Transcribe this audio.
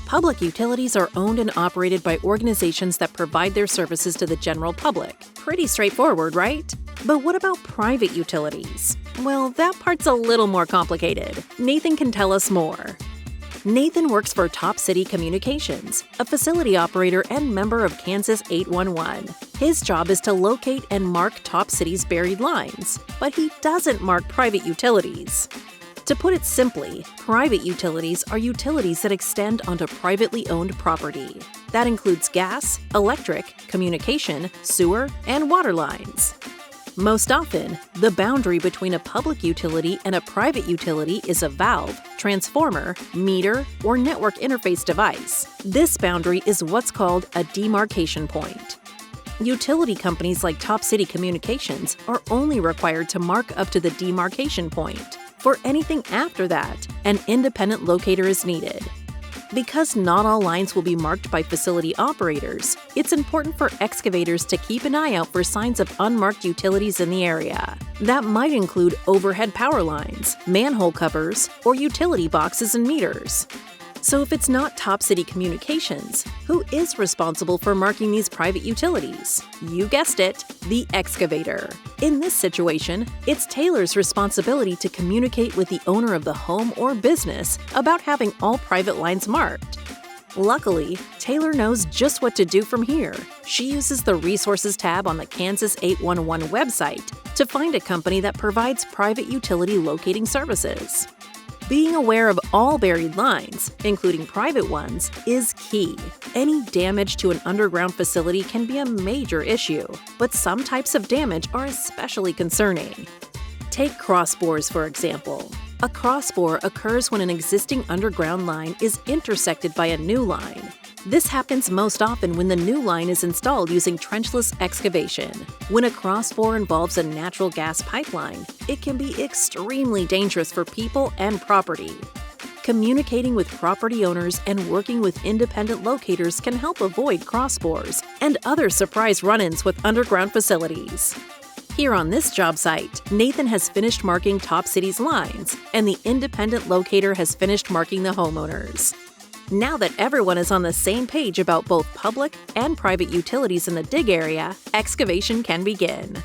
Public utilities are owned and operated by organizations that provide their services to the general public. Pretty straightforward, right? But what about private utilities? Well, that part's a little more complicated. Nathan can tell us more. Nathan works for Top City Communications, a facility operator and member of Kansas 811. His job is to locate and mark Top City's buried lines, but he doesn't mark private utilities. To put it simply, private utilities are utilities that extend onto privately owned property. That includes gas, electric, communication, sewer, and water lines. Most often, the boundary between a public utility and a private utility is a valve, transformer, meter, or network interface device. This boundary is what's called a demarcation point. Utility companies like Top City Communications are only required to mark up to the demarcation point. For anything after that, an independent locator is needed. Because not all lines will be marked by facility operators, it's important for excavators to keep an eye out for signs of unmarked utilities in the area. That might include overhead power lines, manhole covers, or utility boxes and meters. So if it's not Top City Communications, who is responsible for marking these private utilities? You guessed it, the excavator. In this situation, it's Taylor's responsibility to communicate with the owner of the home or business about having all private lines marked. Luckily, Taylor knows just what to do from here. She uses the Resources tab on the Kansas 811 website to find a company that provides private utility locating services. Being aware of all buried lines, including private ones, is key. Any damage to an underground facility can be a major issue, but some types of damage are especially concerning. Take crossbores, for example. A crossbore occurs when an existing underground line is intersected by a new line. This happens most often when the new line is installed using trenchless excavation. When a crossbore involves a natural gas pipeline, it can be extremely dangerous for people and property. Communicating with property owners and working with independent locators can help avoid crossbores and other surprise run-ins with underground facilities. Here on this job site, Nathan has finished marking Top City's lines, and the independent locator has finished marking the homeowners. Now that everyone is on the same page about both public and private utilities in the dig area, excavation can begin.